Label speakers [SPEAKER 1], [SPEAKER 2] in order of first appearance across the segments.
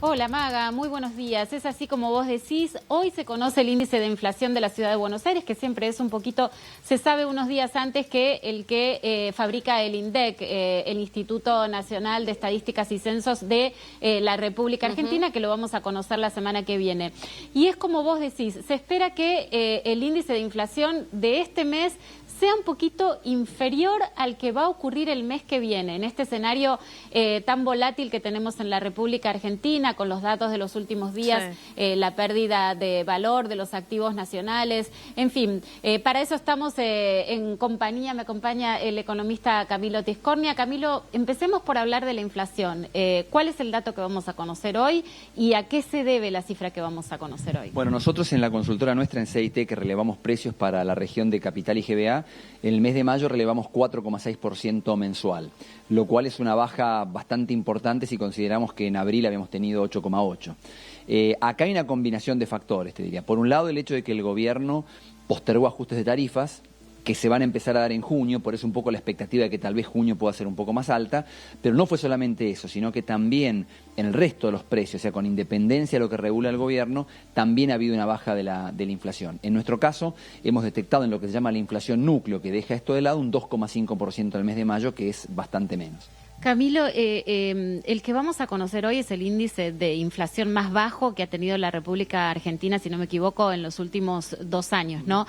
[SPEAKER 1] Hola Maga, muy buenos días. Es así como vos decís, hoy se conoce el índice de inflación de la ciudad de Buenos Aires, que siempre es un poquito, se sabe unos días antes que el que fabrica el INDEC, el Instituto Nacional de Estadísticas y Censos de la República Argentina, que lo vamos a conocer la semana que viene. Y es como vos decís, se espera que el índice de inflación de este mes sea un poquito inferior al que va a ocurrir el mes que viene, en este escenario tan volátil que tenemos en la República Argentina, con los datos de los últimos días, sí. La pérdida de valor de los activos nacionales, en fin, para eso estamos en compañía, me acompaña el economista Camilo Tiscornia. Camilo, empecemos por hablar de la inflación. ¿Cuál es el dato que vamos a conocer hoy y a qué se debe la cifra que vamos a conocer hoy?
[SPEAKER 2] Bueno, nosotros en la consultora nuestra en CIT, que relevamos precios para la región de Capital y GBA, en el mes de mayo relevamos 4,6% mensual, lo cual es una baja bastante importante si consideramos que en abril habíamos tenido 8,8%. Acá hay una combinación de factores, te diría. Por un lado, el hecho de que el gobierno postergó ajustes de tarifas, que se van a empezar a dar en junio, por eso un poco la expectativa de que tal vez junio pueda ser un poco más alta, pero no fue solamente eso, sino que también en el resto de los precios, o sea, con independencia de lo que regula el gobierno, también ha habido una baja de la inflación. En nuestro caso, hemos detectado en lo que se llama la inflación núcleo, que deja esto de lado, un 2,5% el mes de mayo, que es bastante menos.
[SPEAKER 1] Camilo, el que vamos a conocer hoy es el índice de inflación más bajo que ha tenido la República Argentina, si no me equivoco, en los últimos 2 años, ¿no?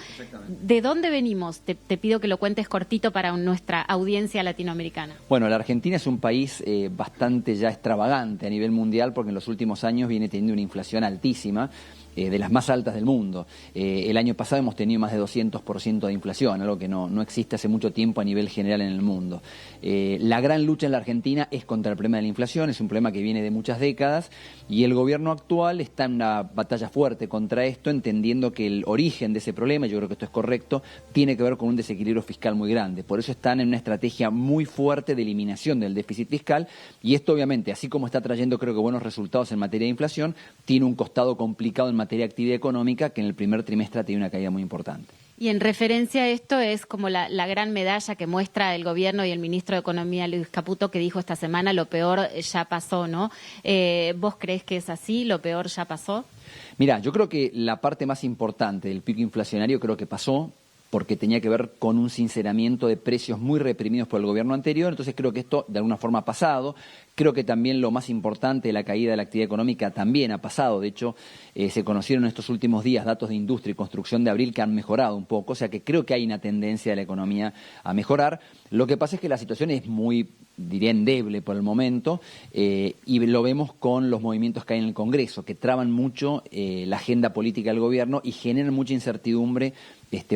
[SPEAKER 1] ¿De dónde venimos? Te pido que lo cuentes cortito para nuestra audiencia latinoamericana.
[SPEAKER 2] Bueno, la Argentina es un país bastante ya extravagante a nivel mundial porque en los últimos años viene teniendo una inflación altísima, de las más altas del mundo. El año pasado hemos tenido más de 200% de inflación, algo que no existe hace mucho tiempo a nivel general en el mundo. La gran lucha en la Argentina es contra el problema de la inflación, es un problema que viene de muchas décadas y el gobierno actual está en una batalla fuerte contra esto, entendiendo que el origen de ese problema, yo creo que esto es correcto, tiene que ver con un desequilibrio fiscal muy grande. Por eso están en una estrategia muy fuerte de eliminación del déficit fiscal y esto obviamente, así como está trayendo creo que buenos resultados en materia de inflación, tiene un costado complicado en materia de actividad económica que en el primer trimestre tiene una caída muy importante.
[SPEAKER 1] Y en referencia a esto es como la gran medalla que muestra el gobierno y el ministro de Economía, Luis Caputo, que dijo esta semana, lo peor ya pasó, ¿no? ¿Vos creés que es así? ¿Lo peor ya pasó?
[SPEAKER 2] Mira, yo creo que la parte más importante del pico inflacionario creo que pasó, porque tenía que ver con un sinceramiento de precios muy reprimidos por el gobierno anterior, entonces creo que esto de alguna forma ha pasado. Creo que también lo más importante, la caída de la actividad económica también ha pasado. De hecho, se conocieron en estos últimos días datos de industria y construcción de abril que han mejorado un poco, o sea que creo que hay una tendencia de la economía a mejorar. Lo que pasa es que la situación es muy, diría, endeble por el momento y lo vemos con los movimientos que hay en el Congreso, que traban mucho la agenda política del gobierno y generan mucha incertidumbre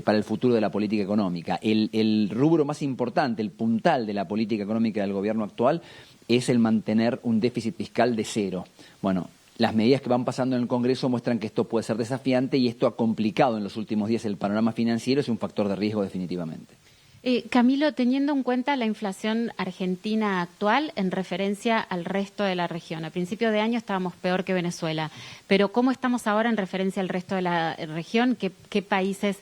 [SPEAKER 2] para el futuro de la política económica. El rubro más importante, el puntal de la política económica del gobierno actual es el mantener un déficit fiscal de cero. Bueno, las medidas que van pasando en el Congreso muestran que esto puede ser desafiante y esto ha complicado en los últimos días el panorama financiero, es un factor de riesgo definitivamente.
[SPEAKER 1] Camilo, teniendo en cuenta la inflación argentina actual en referencia al resto de la región, a principio de año estábamos peor que Venezuela, pero ¿cómo estamos ahora en referencia al resto de la región? ¿Qué países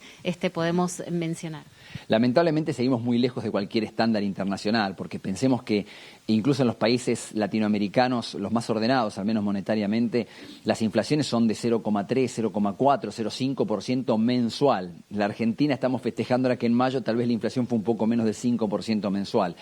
[SPEAKER 1] podemos mencionar?
[SPEAKER 2] Lamentablemente seguimos muy lejos de cualquier estándar internacional, porque pensemos que incluso en los países latinoamericanos, los más ordenados, al menos monetariamente, las inflaciones son de 0,3, 0,4, 0,5% mensual. La Argentina estamos festejando ahora que en mayo tal vez la inflación fue un poco menos del 5% mensual.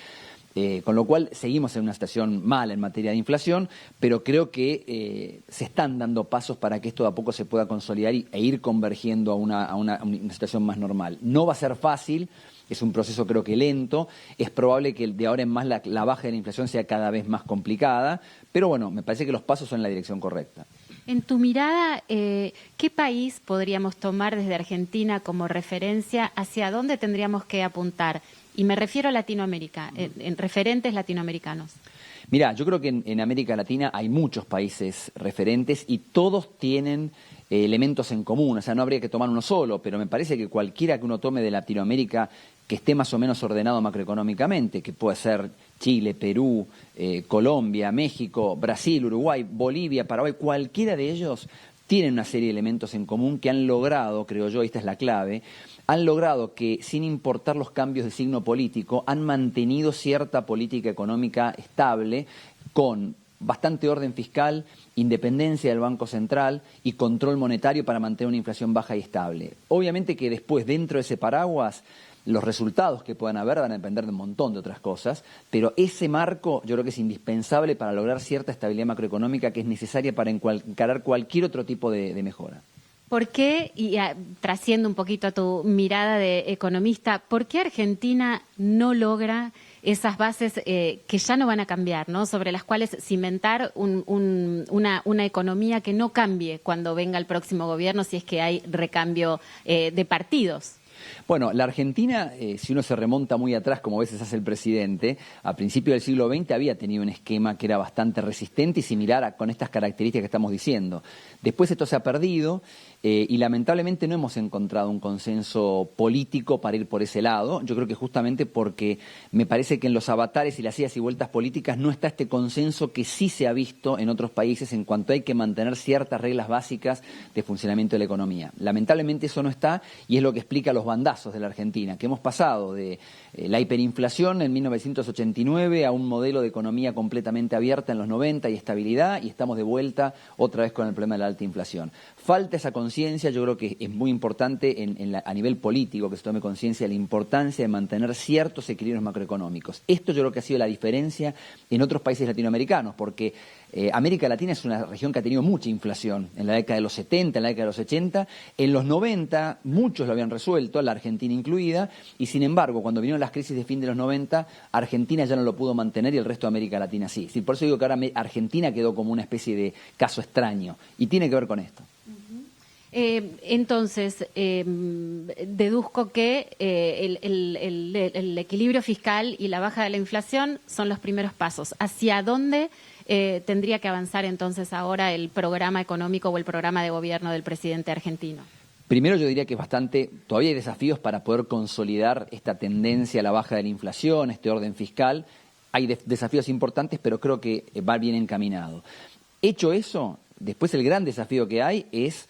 [SPEAKER 2] Con lo cual seguimos en una situación mala en materia de inflación, pero creo que se están dando pasos para que esto de a poco se pueda consolidar e ir convergiendo a una situación más normal. No va a ser fácil, es un proceso creo que lento, es probable que de ahora en más la baja de la inflación sea cada vez más complicada, pero bueno, me parece que los pasos son en la dirección correcta.
[SPEAKER 1] En tu mirada, ¿qué país podríamos tomar desde Argentina como referencia? ¿Hacia dónde tendríamos que apuntar? Y me refiero a Latinoamérica, en referentes latinoamericanos.
[SPEAKER 2] Mirá, yo creo que en América Latina hay muchos países referentes y todos tienen elementos en común, o sea, no habría que tomar uno solo, pero me parece que cualquiera que uno tome de Latinoamérica que esté más o menos ordenado macroeconómicamente, que puede ser Chile, Perú, Colombia, México, Brasil, Uruguay, Bolivia, Paraguay, cualquiera de ellos tienen una serie de elementos en común que han logrado, creo yo, esta es la clave, han logrado que, sin importar los cambios de signo político, han mantenido cierta política económica estable con bastante orden fiscal, independencia del Banco Central y control monetario para mantener una inflación baja y estable. Obviamente que después, dentro de ese paraguas, los resultados que puedan haber van a depender de un montón de otras cosas, pero ese marco yo creo que es indispensable para lograr cierta estabilidad macroeconómica que es necesaria para encarar cualquier otro tipo de mejora.
[SPEAKER 1] ¿Por qué, y trasciendo un poquito a tu mirada de economista, por qué Argentina no logra esas bases que ya no van a cambiar, ¿no? Sobre las cuales cimentar una economía que no cambie cuando venga el próximo gobierno, si es que hay recambio de partidos?
[SPEAKER 2] Bueno, la Argentina, si uno se remonta muy atrás, como a veces hace el presidente, a principios del siglo XX había tenido un esquema que era bastante resistente y similar con estas características que estamos diciendo. Después esto se ha perdido y lamentablemente no hemos encontrado un consenso político para ir por ese lado. Yo creo que justamente porque me parece que en los avatares y las idas y vueltas políticas no está este consenso que sí se ha visto en otros países en cuanto hay que mantener ciertas reglas básicas de funcionamiento de la economía. Lamentablemente eso no está y es lo que explica los bandazos de la Argentina, que hemos pasado de la hiperinflación en 1989 a un modelo de economía completamente abierta en los 90 y estabilidad, y estamos de vuelta otra vez con el problema de la alta inflación. Falta esa conciencia, yo creo que es muy importante a nivel político que se tome conciencia de la importancia de mantener ciertos equilibrios macroeconómicos. Esto yo creo que ha sido la diferencia en otros países latinoamericanos, porque América Latina es una región que ha tenido mucha inflación en la década de los 70, en la década de los 80, en los 90 muchos lo habían resuelto, la Argentina incluida, y sin embargo cuando vinieron las crisis de fin de los 90, Argentina ya no lo pudo mantener y el resto de América Latina sí. Por eso digo que ahora Argentina quedó como una especie de caso extraño y tiene que ver con esto.
[SPEAKER 1] Entonces, deduzco que el equilibrio fiscal y la baja de la inflación son los primeros pasos. ¿Hacia dónde tendría que avanzar entonces ahora el programa económico o el programa de gobierno del presidente argentino?
[SPEAKER 2] Primero yo diría que todavía hay desafíos para poder consolidar esta tendencia a la baja de la inflación, este orden fiscal. Hay desafíos importantes, pero creo que va bien encaminado. Hecho eso, después el gran desafío que hay es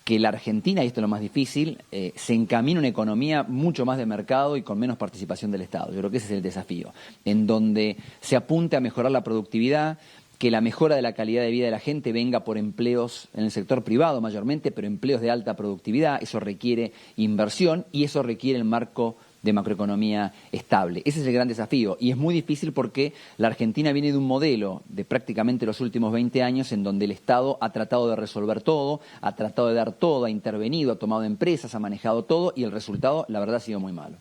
[SPEAKER 2] que la Argentina, y esto es lo más difícil, se encamina una economía mucho más de mercado y con menos participación del Estado. Yo creo que ese es el desafío, en donde se apunte a mejorar la productividad, que la mejora de la calidad de vida de la gente venga por empleos en el sector privado mayormente, pero empleos de alta productividad. Eso requiere inversión y eso requiere el marco de macroeconomía estable. Ese es el gran desafío y es muy difícil porque la Argentina viene de un modelo de prácticamente los últimos 20 años en donde el Estado ha tratado de resolver todo, ha tratado de dar todo, ha intervenido, ha tomado empresas, ha manejado todo y el resultado, la verdad, ha sido muy malo.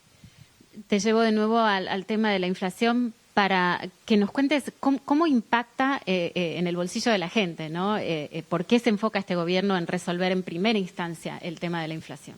[SPEAKER 1] Te llevo de nuevo al tema de la inflación para que nos cuentes cómo impacta en el bolsillo de la gente, ¿no? ¿Por qué se enfoca este gobierno en resolver en primera instancia el tema de la inflación?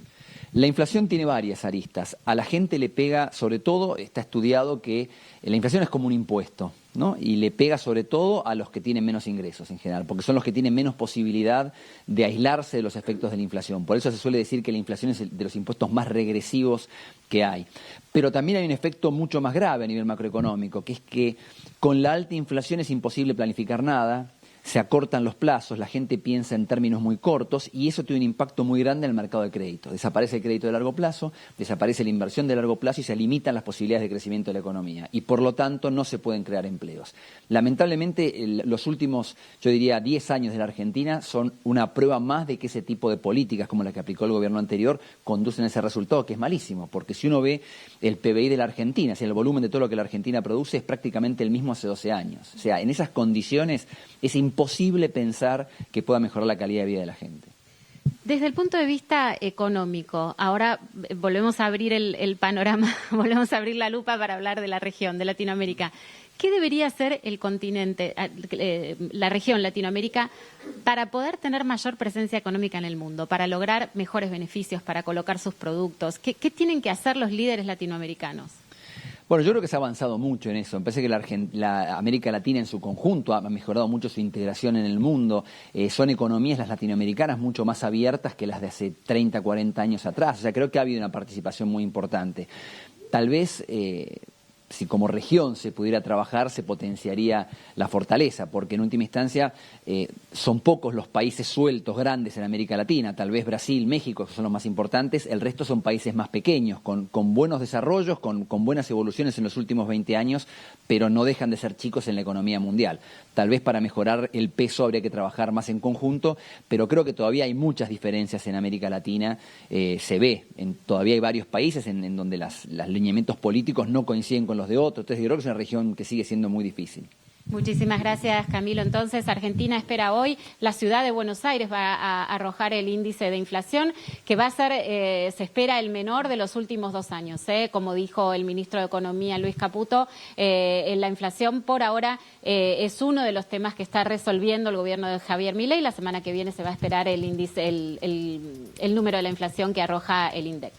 [SPEAKER 2] La inflación tiene varias aristas. A la gente le pega, sobre todo, está estudiado que la inflación es como un impuesto, ¿no? Y le pega sobre todo a los que tienen menos ingresos en general, porque son los que tienen menos posibilidad de aislarse de los efectos de la inflación. Por eso se suele decir que la inflación es de los impuestos más regresivos que hay. Pero también hay un efecto mucho más grave a nivel macroeconómico, que es que con la alta inflación es imposible planificar nada, se acortan los plazos, la gente piensa en términos muy cortos y eso tiene un impacto muy grande en el mercado de crédito. Desaparece el crédito de largo plazo, desaparece la inversión de largo plazo y se limitan las posibilidades de crecimiento de la economía y por lo tanto no se pueden crear empleos. Lamentablemente los últimos, yo diría, 10 años de la Argentina son una prueba más de que ese tipo de políticas como la que aplicó el gobierno anterior conducen a ese resultado que es malísimo, porque si uno ve el PBI de la Argentina, si el volumen de todo lo que la Argentina produce es prácticamente el mismo hace 12 años. O sea, en esas condiciones es imposible pensar que pueda mejorar la calidad de vida de la gente.
[SPEAKER 1] Desde el punto de vista económico, ahora volvemos a abrir el panorama, volvemos a abrir la lupa para hablar de la región, de Latinoamérica. ¿Qué debería hacer el continente, la región Latinoamérica, para poder tener mayor presencia económica en el mundo, para lograr mejores beneficios, para colocar sus productos? ¿Qué tienen que hacer los líderes latinoamericanos?
[SPEAKER 2] Bueno, yo creo que se ha avanzado mucho en eso. Me parece que la América Latina en su conjunto ha mejorado mucho su integración en el mundo. Son economías, las latinoamericanas, mucho más abiertas que las de hace 30, 40 años atrás. O sea, creo que ha habido una participación muy importante. Tal vez si como región se pudiera trabajar, se potenciaría la fortaleza, porque en última instancia son pocos los países sueltos grandes en América Latina, tal vez Brasil, México, que son los más importantes, el resto son países más pequeños, con buenos desarrollos, con buenas evoluciones en los últimos 20 años, pero no dejan de ser chicos en la economía mundial. Tal vez para mejorar el peso habría que trabajar más en conjunto, pero creo que todavía hay muchas diferencias en América Latina, se ve, todavía hay varios países en donde los lineamientos políticos no coinciden con los de otros, entonces yo creo que es una región que sigue siendo muy difícil.
[SPEAKER 1] Muchísimas gracias, Camilo. Entonces, Argentina espera hoy, la ciudad de Buenos Aires va a arrojar el índice de inflación, que va a ser, se espera, el menor de los últimos 2 años. Como dijo el ministro de Economía, Luis Caputo, la inflación por ahora es uno de los temas que está resolviendo el gobierno de Javier Milei. La semana que viene se va a esperar el índice, el número de la inflación que arroja el INDEC.